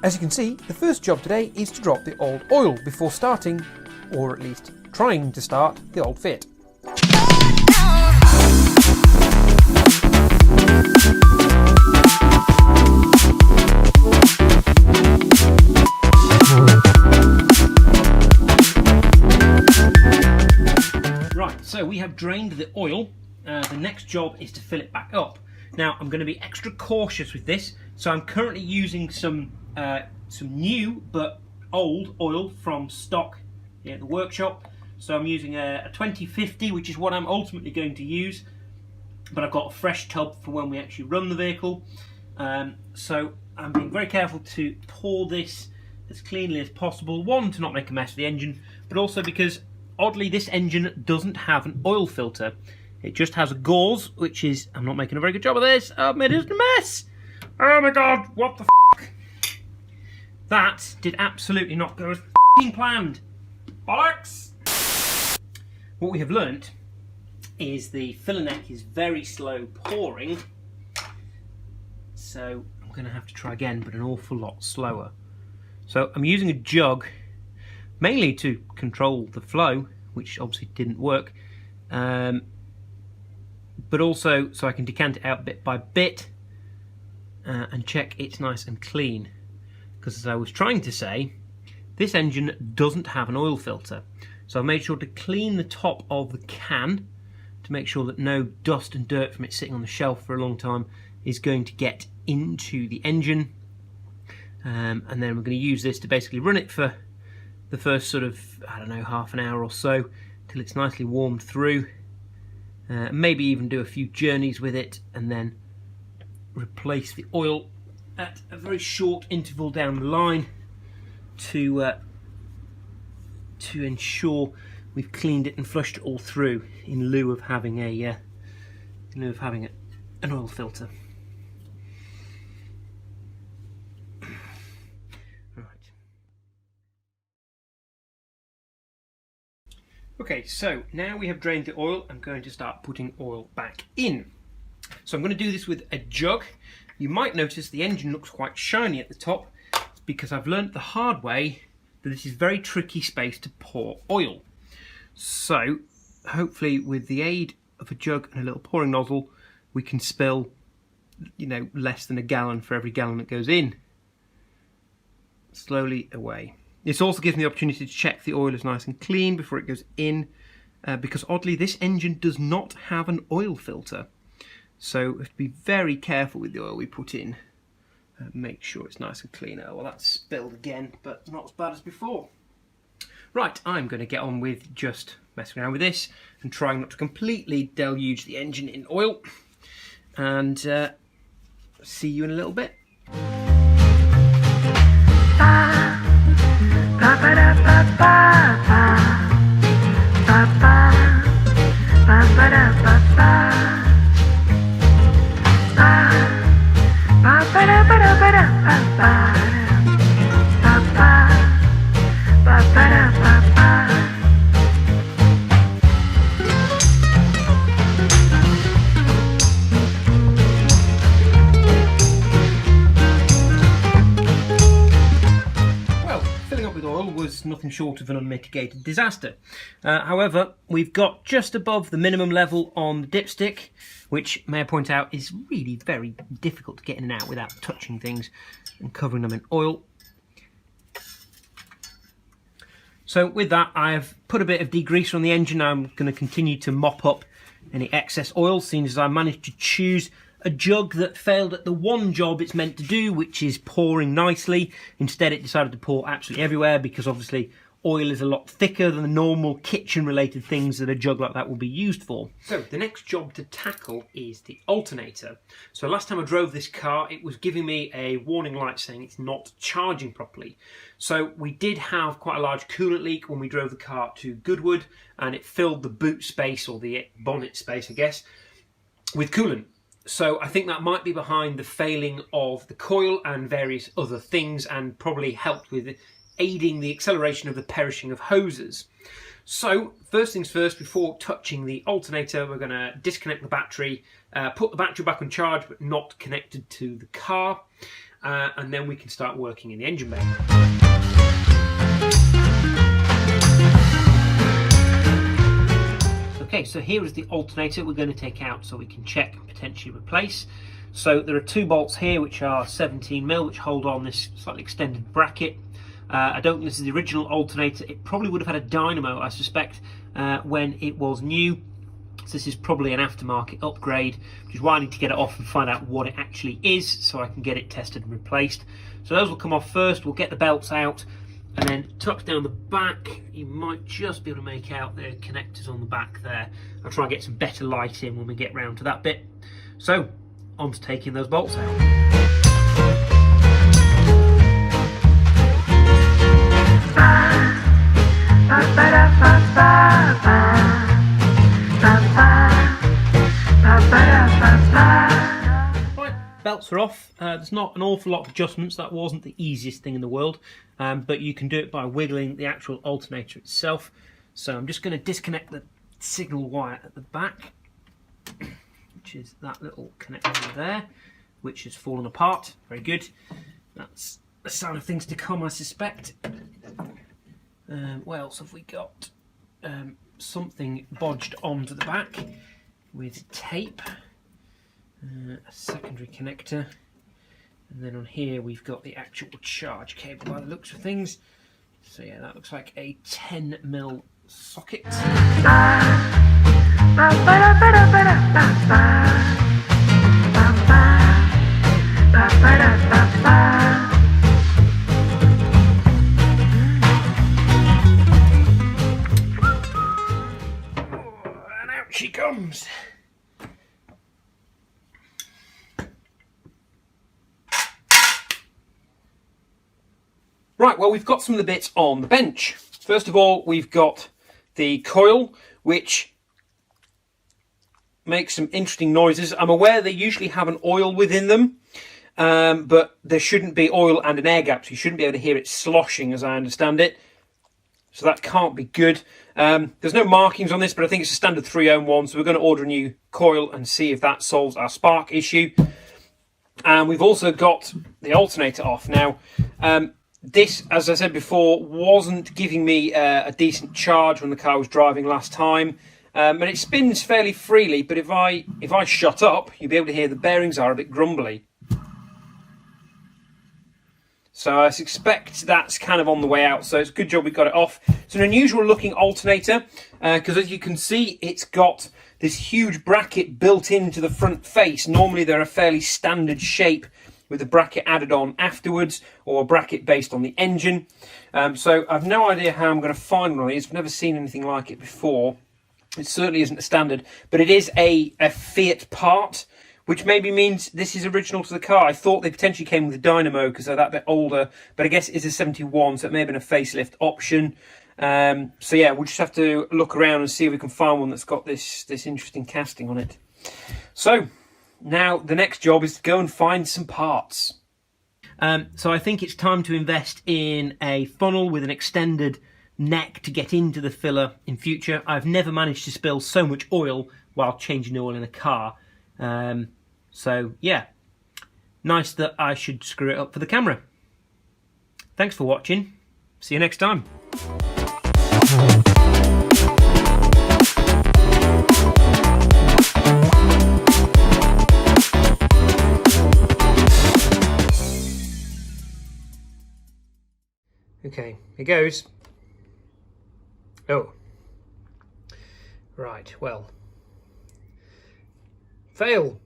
As you can see, the first job today is to drop the old oil before starting, or at least trying to start, the old Fiat. Right, so we have drained the oil. The next job is to fill it back up. Now I'm going to be extra cautious with this, so I'm currently using some new but old oil from stock here at the workshop. So I'm using a 2050, which is what I'm ultimately going to use, but I've got a fresh tub for when we actually run the vehicle. So I'm being very careful to pour this as cleanly as possible. One, to not make a mess of the engine, but also because oddly this engine doesn't have an oil filter. It just has a gauze, which is, I'm not making a very good job of this, I've made it a mess. Oh my god, what the f***? That did absolutely not go as f***ing planned. Bollocks! What we have learnt is the filler neck is very slow pouring, so I'm going to have to try again, but an awful lot slower. So I'm using a jug, mainly to control the flow, which obviously didn't work, but also so I can decant it out bit by bit and check it's nice and clean. Because as I was trying to say, this engine doesn't have an oil filter. So I've made sure to clean the top of the can to make sure that no dust and dirt from it sitting on the shelf for a long time is going to get into the engine. And then we're going to use this to basically run it for the first sort of, I don't know, half an hour or so till it's nicely warmed through. Maybe even do a few journeys with it and then replace the oil at a very short interval down the line to ensure we've cleaned it and flushed it all through in lieu of having an oil filter. Okay, so now we have drained the oil, I'm going to start putting oil back in. So I'm going to do this with a jug. You might notice the engine looks quite shiny at the top. It's because I've learnt the hard way that this is very tricky space to pour oil. So hopefully with the aid of a jug and a little pouring nozzle, we can spill, you know, less than a gallon for every gallon that goes in. Slowly away. This also gives me the opportunity to check the oil is nice and clean before it goes in, because oddly this engine does not have an oil filter. So we have to be very careful with the oil we put in. Make sure it's nice and clean. Oh, well, that's spilled again, but not as bad as before. Right, I'm going to get on with just messing around with this and trying not to completely deluge the engine in oil. And see you in a little bit. Nothing short of an unmitigated disaster. However, we've got just above the minimum level on the dipstick, which, may I point out, is really very difficult to get in and out without touching things and covering them in oil. So with that, I've put a bit of degreaser on the engine. I'm going to continue to mop up any excess oil, seeing as I managed to choose a jug that failed at the one job it's meant to do, which is pouring nicely. Instead it decided to pour absolutely everywhere, because obviously oil is a lot thicker than the normal kitchen related things that a jug like that will be used for. So the next job to tackle is the alternator. So last time I drove this car, it was giving me a warning light saying it's not charging properly. So we did have quite a large coolant leak when we drove the car to Goodwood, and it filled the boot space, or the bonnet space I guess, with coolant. So I think that might be behind the failing of the coil and various other things, and probably helped with aiding the acceleration of the perishing of hoses. So first things first, before touching the alternator, we're going to disconnect the battery, put the battery back on charge but not connected to the car, and then we can start working in the engine bay. Okay, so here is the alternator we're going to take out so we can check and potentially replace. So there are 2 bolts here which are 17mm, which hold on this slightly extended bracket. I don't think this is the original alternator. It probably would have had a dynamo, I suspect, when it was new. So this is probably an aftermarket upgrade, which is why I need to get it off and find out what it actually is so I can get it tested and replaced. So those will come off first. We'll get the belts out, and then tucked down the back, you might just be able to make out the connectors on the back there. I'll try and get some better light in when we get round to that bit. So, on to taking those bolts out. Belts are off. There's not an awful lot of adjustments. That wasn't the easiest thing in the world, but you can do it by wiggling the actual alternator itself. So I'm just going to disconnect the signal wire at the back, which is that little connector there, which has fallen apart. Very good. That's a sign of things to come, I suspect. What else have we got? Something bodged onto the back with tape. A secondary connector, and then on here we've got the actual charge cable by the looks of things. So yeah, that looks like a 10mm socket. And out she comes. Right, well, we've got some of the bits on the bench. First of all, we've got the coil, which makes some interesting noises. I'm aware they usually have an oil within them, but there shouldn't be oil and an air gap, so you shouldn't be able to hear it sloshing, as I understand it. So that can't be good. There's no markings on this, but I think it's a standard 3-ohm one, so we're going to order a new coil and see if that solves our spark issue. And we've also got the alternator off. Now, this, as I said before, wasn't giving me a decent charge when the car was driving last time, and it spins fairly freely. But if I shut up, you'll be able to hear the bearings are a bit grumbly. So I suspect that's kind of on the way out. So it's a good job we got it off. It's an unusual looking alternator because, as you can see, it's got this huge bracket built into the front face. Normally they're a fairly standard shape with a bracket added on afterwards, or a bracket based on the engine. So I've no idea how I'm going to find one of these. I've never seen anything like it before. It certainly isn't a standard, but it is a Fiat part, which maybe means this is original to the car. I thought they potentially came with a dynamo because they're that bit older, but I guess it's a 71, so it may have been a facelift option. So yeah, we'll just have to look around and see if we can find one that's got this interesting casting on it. So now the next job is to go and find some parts. So I think it's time to invest in a funnel with an extended neck to get into the filler in future. I've never managed to spill so much oil while changing oil in a car. So yeah, nice that I should screw it up for the camera. Thanks for watching. See you next time. Okay, here goes. Oh. Right, well. Fail.